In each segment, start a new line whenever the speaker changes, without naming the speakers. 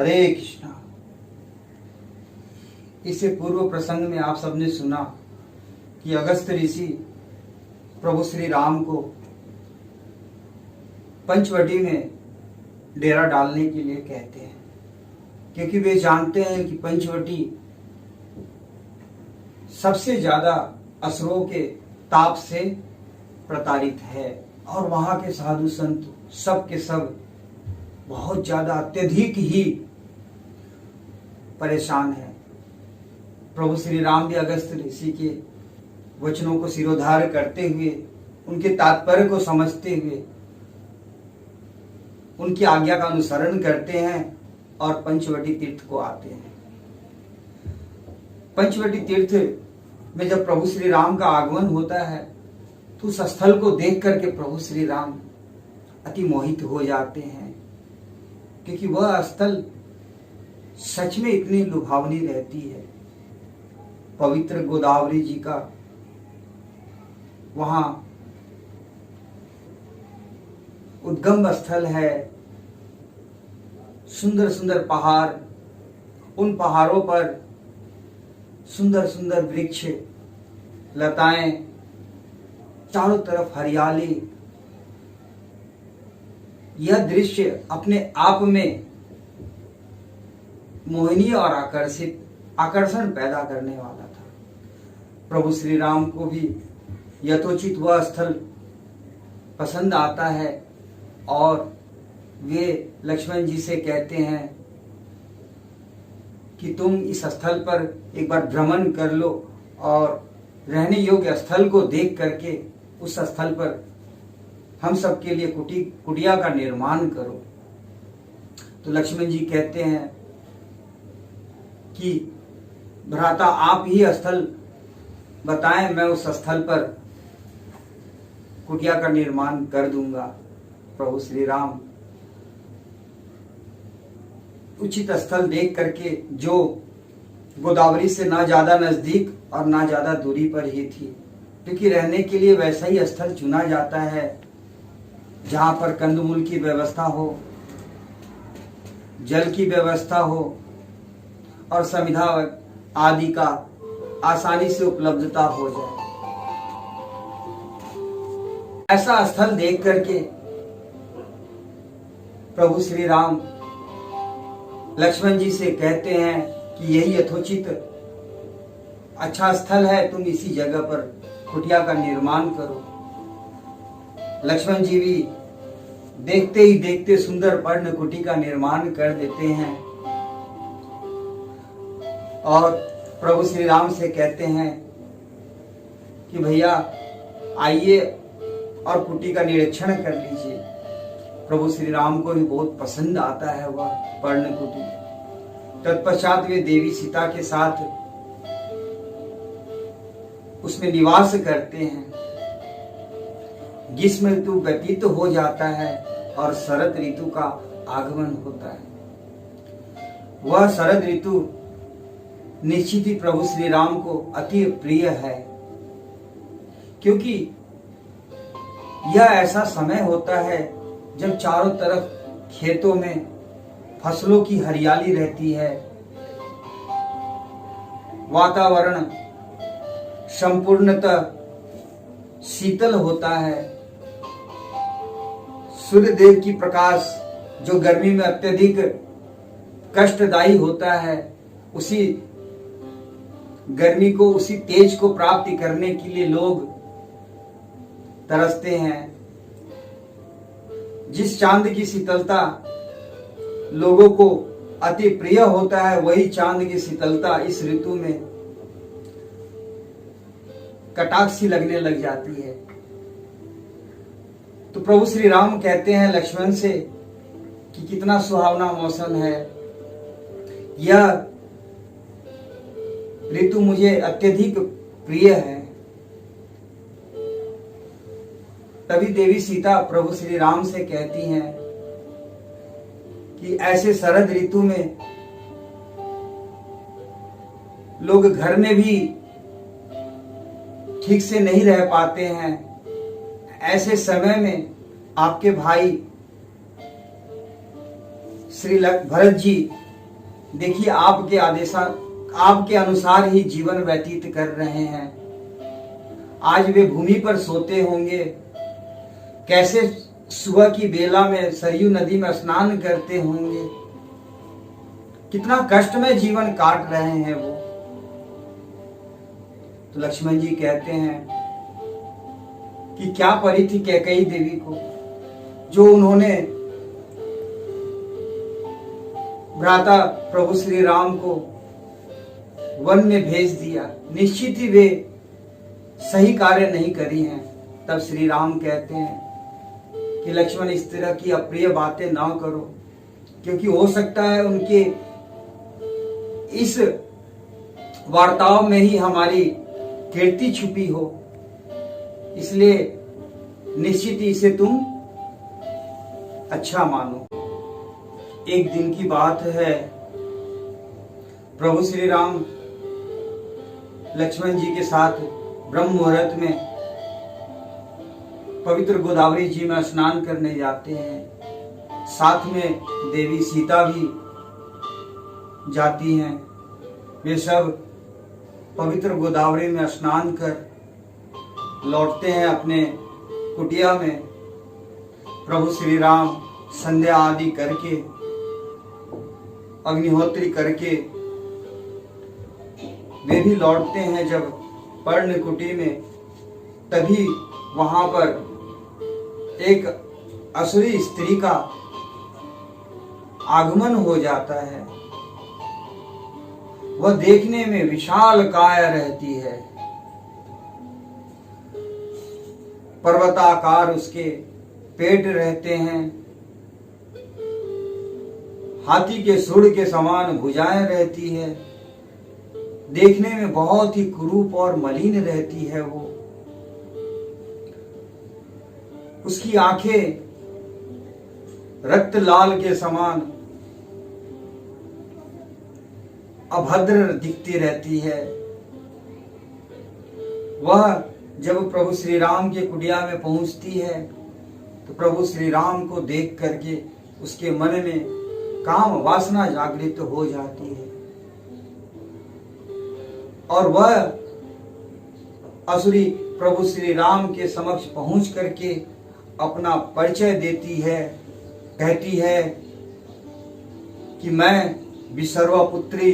हरे कृष्णा। इससे पूर्व प्रसंग में आप सबने सुना कि अगस्त ऋषि प्रभु श्री राम को पंचवटी में डेरा डालने के लिए कहते हैं, क्योंकि वे जानते हैं कि पंचवटी सबसे ज्यादा असुरों के ताप से प्रताड़ित है और वहां के साधु संत सब के सब बहुत ज्यादा अत्यधिक ही परेशान है। प्रभु श्री राम भी अगस्त ऋषि के वचनों को सिरोधार करते हुए, उनके तात्पर्य को समझते हुए उनकी आज्ञा का अनुसरण करते हैं और पंचवटी तीर्थ को आते हैं। पंचवटी तीर्थ में जब प्रभु श्री राम का आगमन होता है तो उस स्थल को देख करके प्रभु श्री राम अति मोहित हो जाते हैं, क्योंकि वह स्थल सच में इतनी लुभावनी रहती है। पवित्र गोदावरी जी का वहां उद्गम स्थल है। सुंदर सुंदर पहाड़, उन पहाड़ों पर सुंदर सुंदर वृक्ष, लताएं, चारों तरफ हरियाली। यह दृश्य अपने आप में मोहिनी और आकर्षण पैदा करने वाला था। प्रभु श्री राम को भी यथोचित वह स्थल पसंद आता है और वे लक्ष्मण जी से कहते हैं कि तुम इस स्थल पर एक बार भ्रमण कर लो और रहने योग्य स्थल को देख करके उस स्थल पर हम सबके लिए कुटिया का निर्माण करो। तो लक्ष्मण जी कहते हैं कि भ्राता आप ही स्थल बताएं, मैं उस स्थल पर कुटिया का निर्माण कर दूंगा। प्रभु श्री राम उचित स्थल देख करके, जो गोदावरी से ना ज्यादा नजदीक और ना ज्यादा दूरी पर ही थी, क्योंकि रहने के लिए वैसा ही स्थल चुना जाता है जहां पर कंदमूल की व्यवस्था हो, जल की व्यवस्था हो और संविधा आदि का आसानी से उपलब्धता हो जाए। ऐसा स्थल देख करके प्रभु श्री राम लक्ष्मण जी से कहते हैं कि यही यथोचित अच्छा स्थल है, तुम इसी जगह पर कुटिया का निर्माण करो। लक्ष्मण जी भी देखते ही देखते सुंदर पर्ण कुटी का निर्माण कर देते हैं और प्रभु श्री राम से कहते हैं कि भैया आइए और कुटी का निरीक्षण कर लीजिए। प्रभु श्री राम को भी बहुत पसंद आता है वह पर्ण कुटी। तत्पश्चात वे देवी सीता के साथ उसमें निवास करते हैं। ग्रीष्म ऋतु व्यतीत हो जाता है और शरद ऋतु का आगमन होता है। वह शरद ऋतु निश्चित ही प्रभु श्री राम को अति प्रिय है, क्योंकि यह ऐसा समय होता है जब चारों तरफ खेतों में फसलों की हरियाली रहती है, वातावरण संपूर्णतः शीतल होता है। सूर्य देव की प्रकाश जो गर्मी में अत्यधिक कष्टदायी होता है, उसी गर्मी को, उसी तेज को प्राप्त करने के लिए लोग तरसते हैं। जिस चांद की शीतलता लोगों को अति प्रिय होता है, वही चांद की शीतलता इस ऋतु में कटाक्ष सी लगने लग जाती है। तो प्रभु श्री राम कहते हैं लक्ष्मण से कि कितना सुहावना मौसम है, यह ऋतु मुझे अत्यधिक प्रिय है। तभी देवी सीता प्रभु श्री राम से कहती हैं कि ऐसे शरद ऋतु में लोग घर में भी ठीक से नहीं रह पाते हैं। ऐसे समय में आपके भाई श्री भरत जी देखिए आपके अनुसार ही जीवन व्यतीत कर रहे हैं। आज वे भूमि पर सोते होंगे, कैसे सुबह की बेला में सरयू नदी में स्नान करते होंगे, कितना कष्ट में जीवन काट रहे हैं वो। तो लक्ष्मण जी कहते हैं कि क्या परी थी कैकेयी देवी को, जो उन्होंने भ्राता प्रभु श्री राम को वन में भेज दिया। निश्चित ही वे सही कार्य नहीं करी हैं। तब श्री राम कहते हैं कि लक्ष्मण, इस तरह की अप्रिय बातें ना करो, क्योंकि हो सकता है उनके इस वार्ताओं में ही हमारी कीर्ति छुपी हो, इसलिए निश्चित ही इसे तुम अच्छा मानो। एक दिन की बात है, प्रभु श्री राम लक्ष्मण जी के साथ ब्रह्म मुहूर्त में पवित्र गोदावरी जी में स्नान करने जाते हैं। साथ में देवी सीता भी जाती हैं। वे सब पवित्र गोदावरी में स्नान कर लौटते हैं अपने कुटिया में। प्रभु श्री राम संध्या आदि करके, अग्निहोत्री करके वे भी लौटते हैं जब पर्णकुटी में, तभी वहां पर एक असुरी स्त्री का आगमन हो जाता है। वह देखने में विशाल काय रहती है, पर्वताकार उसके पेट रहते हैं, हाथी के सूंड के समान भुजाएं रहती है, देखने में बहुत ही कुरूप और मलिन रहती है वो। उसकी आंखें रक्त लाल के समान अभद्र दिखती रहती है। वह जब प्रभु श्री राम के कुटिया में पहुंचती है तो प्रभु श्री राम को देख करके उसके मन में काम वासना जागृत हो जाती है और वह असुरी प्रभु श्री राम के समक्ष पहुंच करके अपना परिचय देती है, कहती है कि मैं विसर्वा पुत्री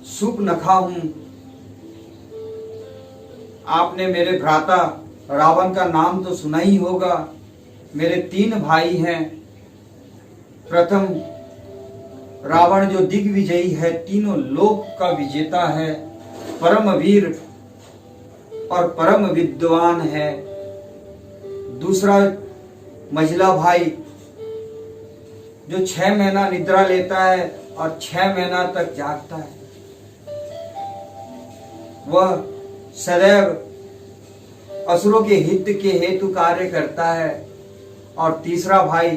सूर्पनखा हूं। आपने मेरे भ्राता रावण का नाम तो सुना ही होगा। मेरे 3 भाई हैं। प्रथम रावण जो दिग्विजयी है, तीनों लोक का विजेता है, परम वीर और परम विद्वान है। दूसरा मझला भाई जो 6 महीना निद्रा लेता है और 6 महीना तक जागता है, वह सदैव असुरों के हित के हेतु कार्य करता है। और तीसरा भाई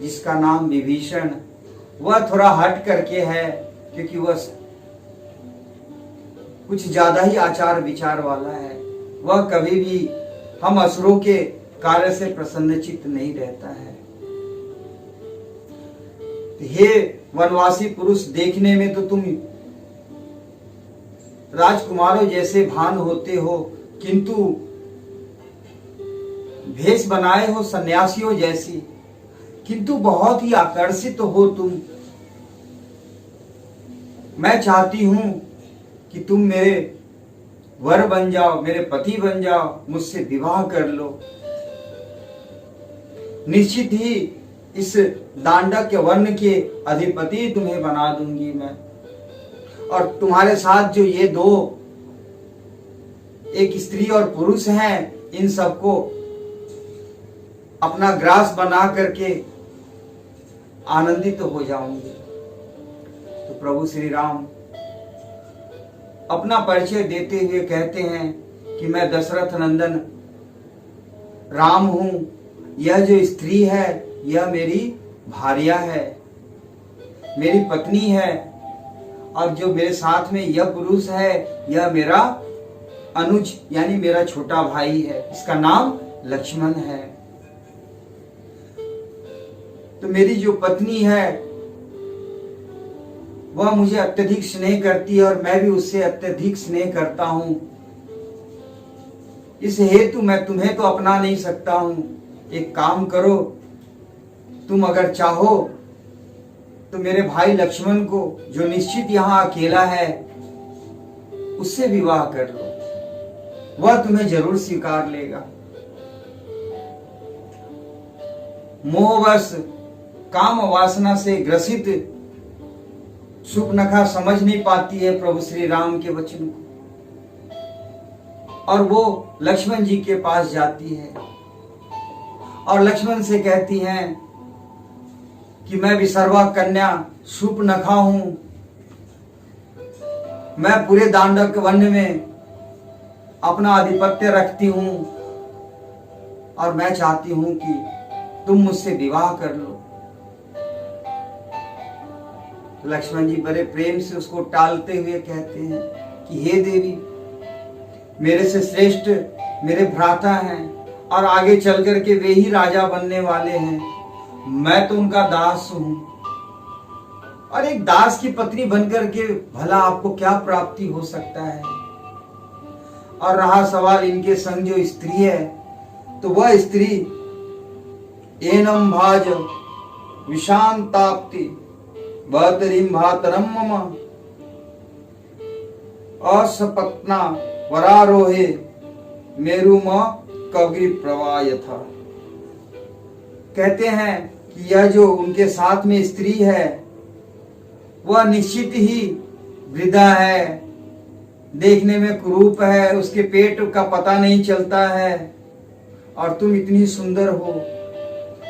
जिसका नाम विभीषण, वह थोड़ा हट करके है, क्योंकि वह कुछ ज्यादा ही आचार विचार वाला है। वह कभी भी हम असुरों के कार्य से प्रसन्नचित्त नहीं रहता है। हे वनवासी पुरुष, देखने में तो तुम राजकुमारों जैसे भान होते हो, किंतु भेष बनाए हो सन्यासियों जैसी, किंतु बहुत ही आकर्षित हो तुम। मैं चाहती हूं कि तुम मेरे वर बन जाओ, मेरे पति बन जाओ, मुझसे विवाह कर लो। निश्चित ही इस दांडक वर्ण के अधिपति तुम्हें बना दूंगी मैं। और तुम्हारे साथ जो ये 2 एक स्त्री और पुरुष हैं, इन सबको अपना ग्रास बना करके आनंदित हो जाऊंगी। तो प्रभु श्री राम अपना परिचय देते हुए कहते हैं कि मैं दशरथ नंदन राम हूं। यह जो स्त्री है यह मेरी भार्या है, मेरी पत्नी है, और जो मेरे साथ में यह पुरुष है यह मेरा अनुज यानी मेरा छोटा भाई है, इसका नाम लक्ष्मण है। तो मेरी जो पत्नी है वह मुझे अत्यधिक स्नेह करती है और मैं भी उससे अत्यधिक स्नेह करता हूं। इस हेतु मैं तुम्हें तो अपना नहीं सकता हूं। एक काम करो, तुम अगर चाहो तो मेरे भाई लक्ष्मण को, जो निश्चित यहां अकेला है, उससे विवाह कर लो, वह तुम्हें जरूर स्वीकार लेगा। मोहवश काम वासना से ग्रसित शूर्पणखा समझ नहीं पाती है प्रभु श्री राम के वचन को, और वो लक्ष्मण जी के पास जाती है और लक्ष्मण से कहती हैं कि मैं विसर्वा कन्या शूर्पणखा हूं। मैं पूरे दांडक वन में अपना आधिपत्य रखती हूं और मैं चाहती हूं कि तुम मुझसे विवाह कर लो। लक्ष्मण जी बड़े प्रेम से उसको टालते हुए कहते हैं कि हे देवी, मेरे से श्रेष्ठ मेरे भ्राता हैं और आगे चल करके वे ही राजा बनने वाले हैं। मैं तो उनका दास हूं, और एक दास की पत्नी बनकर के भला आपको क्या प्राप्ति हो सकता है। और रहा सवाल इनके संग जो स्त्री है, तो वह स्त्री एनम भाज विशांताप्ति बहतरीम भातरम मम असपत्ना वरारोहे मेरुम कवि प्रवाह था। कहते हैं कि यह जो उनके साथ में स्त्री है वह निश्चित ही वृद्धा है, देखने में कुरूप है, उसके पेट का पता नहीं चलता है, और तुम इतनी सुंदर हो,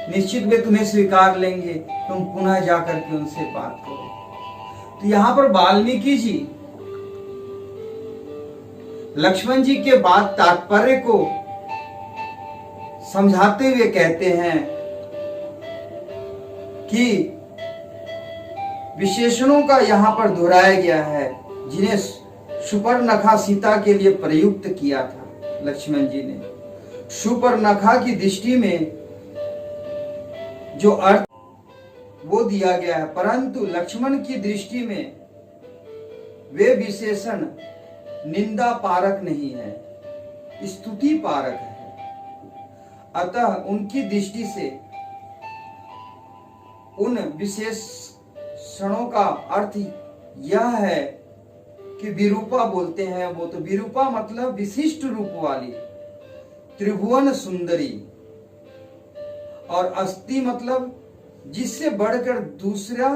निश्चित वे तुम्हें स्वीकार लेंगे। तुम पुनः जाकर के उनसे बात करो। तो यहां पर वाल्मीकि जी लक्ष्मण जी के बात तात्पर्य को समझाते हुए कहते हैं कि विशेषणों का यहां पर दोहराया गया है जिन्हें शूर्पणखा सीता के लिए प्रयुक्त किया था लक्ष्मण जी ने। शूर्पणखा की दृष्टि में जो अर्थ वो दिया गया है, परंतु लक्ष्मण की दृष्टि में वे विशेषण निंदा पारक नहीं है, स्तुति पारक है। अतः उनकी दृष्टि से उन विशेषणों का अर्थ यह है कि विरूपा बोलते हैं वो, तो विरूपा मतलब विशिष्ट रूप वाली, त्रिभुवन सुंदरी, और अस्ति मतलब जिससे बढ़कर दूसरा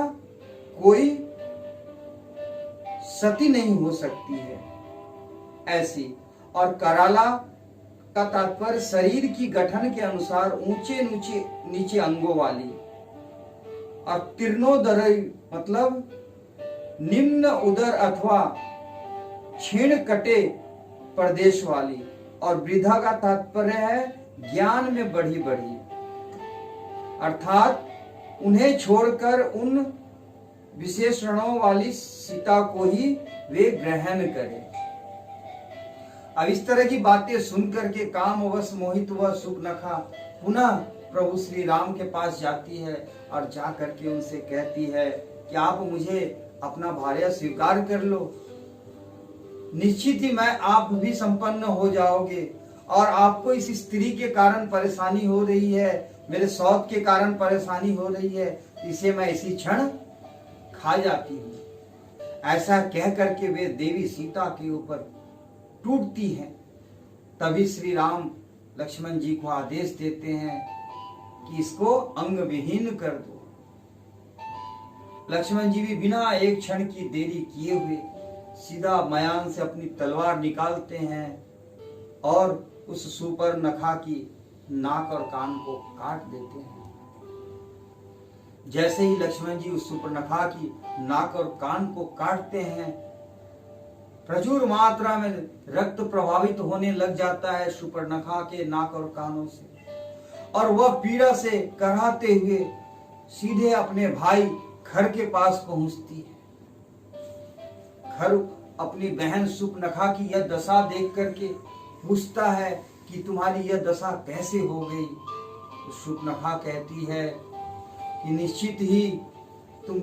कोई सती नहीं हो सकती है ऐसी। और कराला का तात्पर्य शरीर की गठन के अनुसार ऊंचे नीचे अंगों वाली, और तीर्णोदर मतलब निम्न उदर अथवा क्षीण कटे प्रदेश वाली, और वृद्धा का तात्पर्य है ज्ञान में बढ़ी बढ़ी, अर्थात उन्हें छोड़कर उन विशेषणों वाली सीता को ही वे ग्रहण करें। अब इस तरह की बातें सुनकर के कामवश मोहित हुआ शूर्पणखा पुनः प्रभु श्री राम के पास जाती है और जा करके उनसे कहती है कि आप मुझे अपना भार्या स्वीकार कर लो, निश्चित ही मैं आप भी संपन्न हो जाओगे, और आपको इस स्त्री के कारण परेशानी हो रही है, मेरे सौत के कारण परेशानी हो रही है, इसे मैं इसी क्षण खा जाती हूं। ऐसा कह करके वे देवी सीता के ऊपर टूटती हैं। तभी श्री राम लक्ष्मण जी को आदेश देते हैं कि इसको अंग विहीन कर दो। लक्ष्मण जी भी बिना एक क्षण की देरी किए हुए सीधा मयान से अपनी तलवार निकालते हैं और उस शूर्पणखा की नाक और कान को काट देते हैं। जैसे ही लक्ष्मण जी उस शूर्पणखा की नाक और कान को काटते हैं, प्रचुर मात्रा में रक्त प्रभावित होने लग जाता है शूर्पणखा के नाक और कानों से, और वह पीड़ा से कराहते हुए सीधे अपने भाई खर के पास पहुंचती है। खर अपनी बहन शूर्पणखा की यह दशा देख करके पूछता है कि तुम्हारी यह दशा कैसे हो गई। तो शूर्पणखा कहती है कि निश्चित ही तुम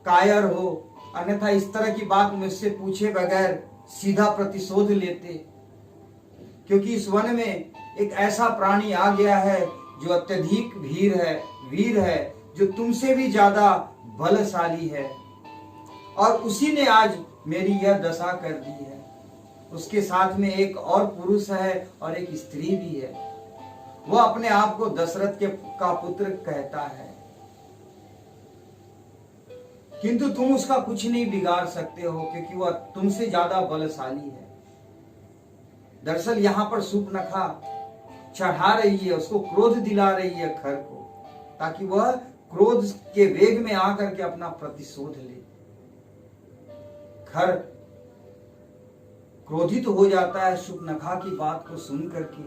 कायर हो, अन्यथा इस तरह की बात मुझसे पूछे बगैर सीधा प्रतिशोध लेते। क्योंकि इस वन में एक ऐसा प्राणी आ गया है जो अत्यधिक वीर है, जो तुमसे भी ज्यादा बलशाली है, और उसी ने आज मेरी यह दशा कर दी है। उसके साथ में एक और पुरुष है और एक स्त्री भी है। वह अपने आप को दशरथ का पुत्र कहता है, किंतु तुम उसका कुछ नहीं बिगाड़ सकते हो, क्योंकि वह तुमसे ज्यादा बलशाली है। दरअसल यहाँ पर शूर्पणखा चढ़ा रही है, उसको क्रोध दिला रही है खर को, ताकि वह क्रोध के वेग में आकर के अपना प्रतिशोध ले। खर क्रोधित हो जाता है शूर्पणखा की बात को सुन करके,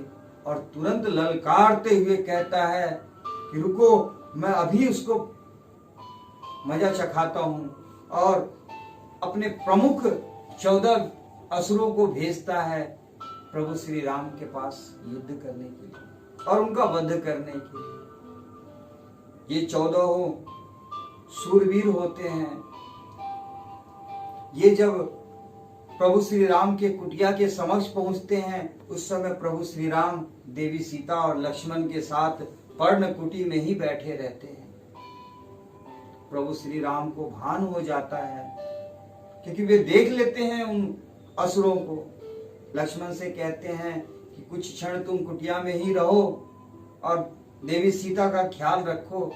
और तुरंत ललकारते हुए कहता है कि रुको, मैं अभी उसको मजा चखाता हूं, और अपने प्रमुख 14 असुरों को भेजता है प्रभु श्री राम के पास युद्ध करने के लिए और उनका वध करने के लिए। ये 14 शूरवीर होते हैं। ये जब प्रभु श्री राम के कुटिया के समक्ष पहुंचते हैं, उस समय प्रभु श्री राम देवी सीता और लक्ष्मण के साथ पर्ण कुटी में ही बैठे रहते हैं। प्रभु श्री राम को भान हो जाता है, क्योंकि वे देख लेते हैं उन असुरों को। लक्ष्मण से कहते हैं कि कुछ क्षण तुम कुटिया में ही रहो और देवी सीता का ख्याल रखो,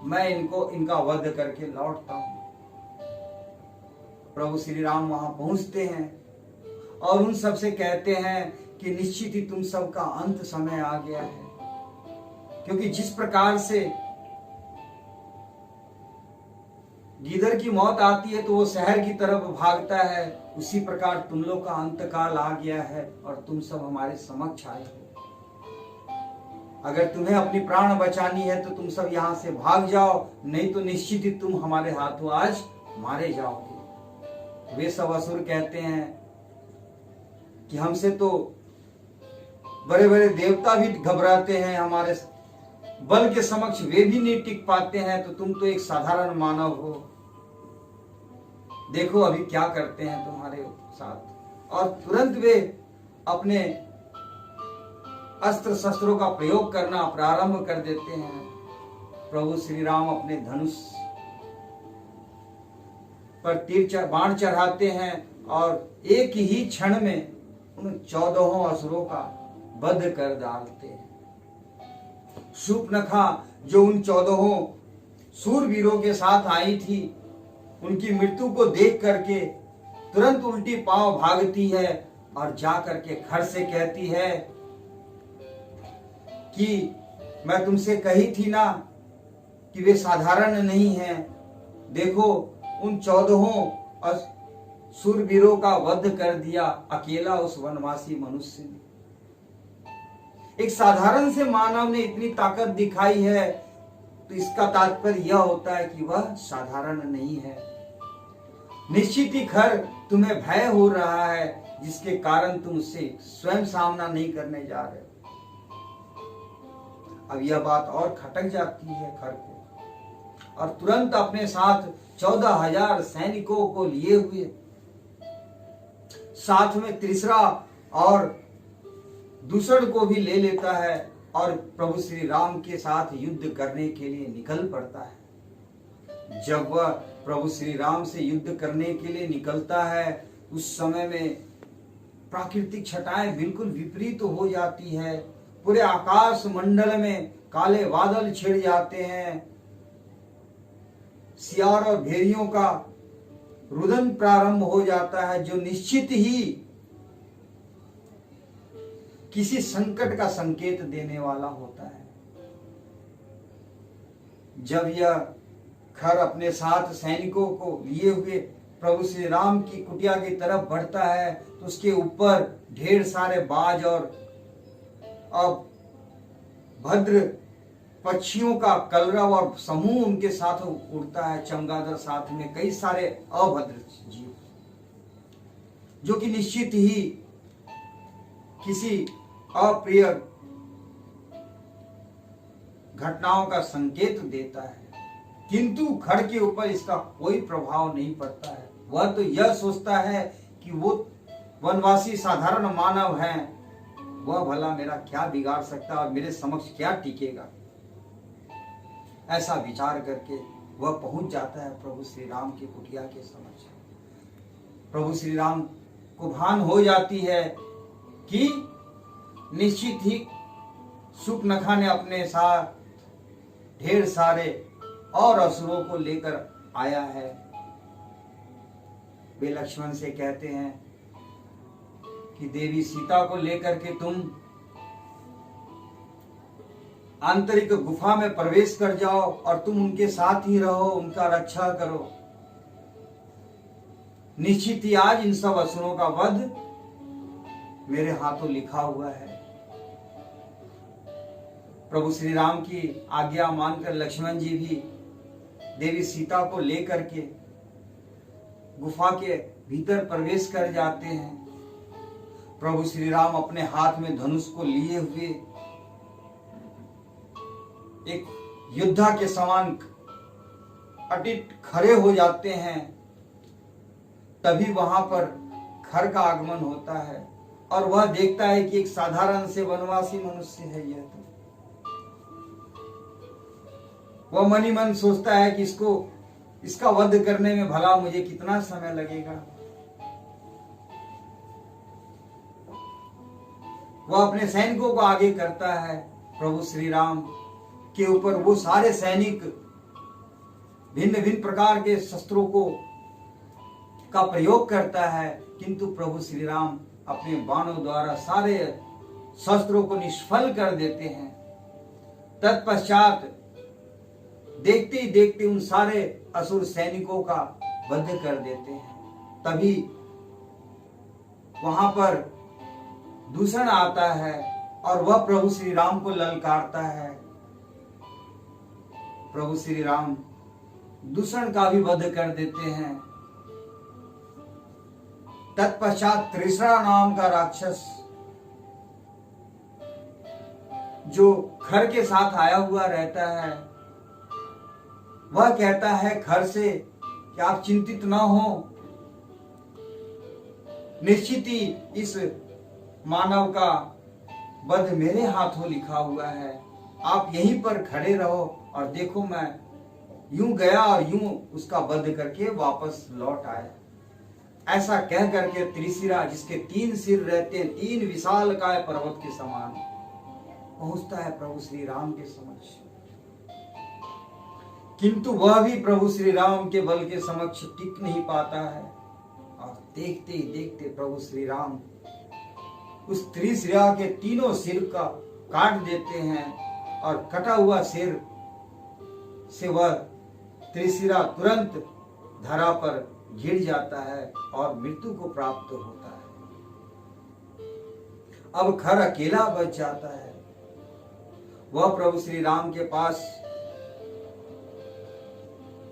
मैं इनका वध करके लौटता हूं। प्रभु श्री राम वहां पहुंचते हैं और उन सब से कहते हैं कि निश्चित ही तुम सबका अंत समय आ गया है, क्योंकि जिस प्रकार से गीदड़ की मौत आती है तो वो शहर की तरफ भागता है, उसी प्रकार तुम लोग का अंतकाल आ गया है और तुम सब हमारे समक्ष आए हो। अगर तुम्हें अपनी प्राण बचानी है तो तुम सब यहाँ से भाग जाओ, नहीं तो निश्चित ही तुम हमारे हाथों आज मारे जाओगे। वे सब असुर कहते हैं कि हमसे तो बड़े बड़े देवता भी घबराते हैं, हमारे बल के समक्ष वे भी नहीं टिक पाते हैं, तो तुम तो एक साधारण मानव हो। देखो अभी क्या करते हैं तुम्हारे साथ। और तुरंत वे अपने अस्त्र शस्त्रों का प्रयोग करना प्रारंभ कर देते हैं। प्रभु श्री राम अपने धनुष पर बाण चढ़ाते हैं और एक ही क्षण में उन 14 असुरों का वध कर डालते हैं। शूर्पणखा जो उन 14 शूरवीरों के साथ आई थी, उनकी मृत्यु को देख करके तुरंत उल्टी पांव भागती है और जाकर के खर से कहती है कि मैं तुमसे कही थी ना कि वे साधारण नहीं हैं। देखो उन 14 शूरवीरों का वध कर दिया अकेला उस वनवासी मनुष्य ने। एक साधारण से मानव ने इतनी ताकत दिखाई है, तो इसका तात्पर्य यह होता है कि वह साधारण नहीं है। निश्चित ही खर तुम्हें भय हो रहा है, जिसके कारण तुम उससे स्वयं सामना नहीं करने जा रहे हो। अब यह बात और खटक जाती है खर को, और तुरंत अपने साथ 14,000 सैनिकों को लिए हुए साथ में त्रिशरा और दूसर को भी ले लेता है और प्रभु श्री राम के साथ युद्ध करने के लिए निकल पड़ता है। जब वह प्रभु श्री राम से युद्ध करने के लिए निकलता है, उस समय में प्राकृतिक छटाएं बिल्कुल विपरीत हो जाती है। पूरे आकाश मंडल में काले बादल छिड़ जाते हैं। सियार और भेड़ियों का रुदन प्रारंभ हो जाता है, जो निश्चित ही किसी संकट का संकेत देने वाला होता है। जब यह खर अपने साथ सैनिकों को लिए हुए प्रभु श्री राम की कुटिया की तरफ बढ़ता है, तो उसके ऊपर ढेर सारे बाज और भद्र पक्षियों का कलरव और समूह उनके साथ उड़ता है। चमगादड़ साथ में कई सारे अभद्र जीव, जो कि निश्चित ही किसी अप्रिय घटनाओं का संकेत देता है। किंतु खड़ के ऊपर इसका कोई प्रभाव नहीं पड़ता है। वह तो यह सोचता है कि वो वनवासी साधारण मानव हैं, वह भला मेरा क्या बिगाड़ सकता है और मेरे समक्ष क्या टिकेगा। ऐसा विचार करके वह पहुंच जाता है प्रभु श्री राम की कुटिया के समक्ष। प्रभु श्री राम को भान हो जाती है कि निश्चित ही शूर्पणखा ने अपने साथ ढेर सारे और असुरों को लेकर आया है। वे लक्ष्मण से कहते हैं कि देवी सीता को लेकर के तुम आंतरिक गुफा में प्रवेश कर जाओ और तुम उनके साथ ही रहो, उनका रक्षा करो। निश्चित ही आज इन सब असुरों का वध मेरे हाथों लिखा हुआ है। प्रभु श्री राम की आज्ञा मानकर लक्ष्मण जी भी देवी सीता को लेकर के गुफा के भीतर प्रवेश कर जाते हैं। प्रभु श्री राम अपने हाथ में धनुष को लिए हुए एक योद्धा के समान अटिट खड़े हो जाते हैं। तभी वहां पर खर का आगमन होता है और वह देखता है कि एक साधारण से वनवासी मनुष्य है। यह तो वह मन ही मन सोचता है कि इसका वध करने में भला मुझे कितना समय लगेगा। वह अपने सैनिकों को आगे करता है। प्रभु श्री राम के ऊपर वो सारे सैनिक भिन्न भिन्न प्रकार के शस्त्रों का प्रयोग करता है, किंतु प्रभु श्री राम अपने बाणों द्वारा सारे शस्त्रों को निष्फल कर देते हैं। तत्पश्चात देखते ही देखते उन सारे असुर सैनिकों का वध कर देते हैं। तभी वहां पर दूषण आता है और वह प्रभु श्री राम को ललकारता है। प्रभु श्री राम दूषण का भी वध कर देते हैं। तत्पश्चात त्रिशरा नाम का राक्षस जो खर के साथ आया हुआ रहता है, वह कहता है खर से कि आप चिंतित न हो, निश्चित ही इस मानव का वध मेरे हाथों लिखा हुआ है। आप यहीं पर खड़े रहो और देखो मैं यूं गया और यूं उसका वध करके वापस लौट आया। ऐसा कह करके त्रिशिरा, जिसके 3 सिर रहते हैं, 3 विशालकाय पर्वत के समान, पहुंचता है प्रभु श्री राम के समक्ष। किंतु वह भी प्रभु श्री राम के बल के समक्ष टिक नहीं पाता है और देखते ही देखते प्रभु श्री राम उस त्रिशिरा के 3 सिर का काट देते हैं और कटा हुआ सिर से वह त्रिशिरा तुरंत धरा पर गिर जाता है और मृत्यु को प्राप्त होता है। अब खर अकेला बच जाता है। वह प्रभु श्री राम के पास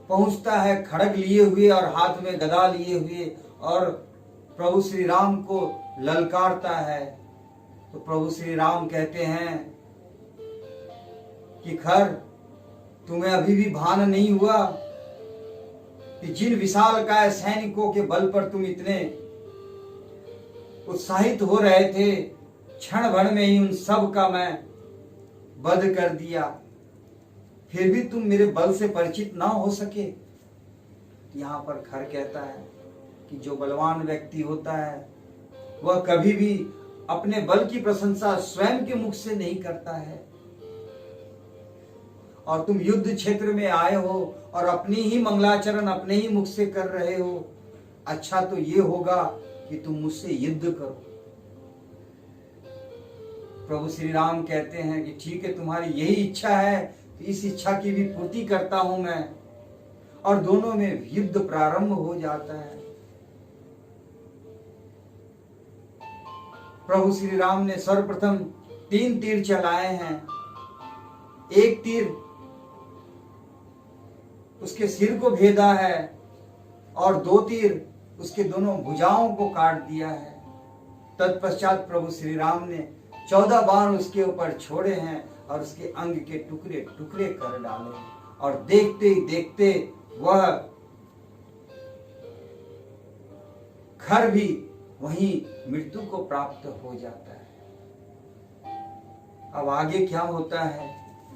पहुंचता है खड़ग लिए हुए और हाथ में गदा लिए हुए और प्रभु श्री राम को ललकारता है। तो प्रभु श्री राम कहते हैं कि खर, तुम्हें अभी भी भान नहीं हुआ कि जिन विशालकाय सैनिकों के बल पर तुम इतने उत्साहित हो रहे थे, क्षण भर में ही उन सब का मैं वध कर दिया, फिर भी तुम मेरे बल से परिचित ना हो सके। यहाँ पर खर कहता है कि जो बलवान व्यक्ति होता है वह कभी भी अपने बल की प्रशंसा स्वयं के मुख से नहीं करता है, और तुम युद्ध क्षेत्र में आए हो और अपनी ही मंगलाचरण अपने ही मुख से कर रहे हो। अच्छा तो ये होगा कि तुम मुझसे युद्ध करो। प्रभु श्री राम कहते हैं कि ठीक है, तुम्हारी यही इच्छा है, तो इस इच्छा की भी पूर्ति करता हूं मैं। और दोनों में युद्ध प्रारंभ हो जाता है। प्रभु श्री राम ने सर्वप्रथम 3 तीर चलाए हैं। एक तीर उसके सिर को भेदा है और 2 तीर उसके दोनों भुजाओं को काट दिया है। तत्पश्चात प्रभु श्री राम ने 14 बार उसके ऊपर छोड़े हैं और उसके अंग के टुकड़े टुकड़े कर डाले हैं। और देखते ही देखते वह घर भी वहीं मृत्यु को प्राप्त हो जाता है। अब आगे क्या होता है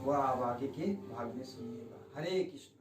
वह आप आगे के भाग में सुनिएगा। हरे कृष्ण।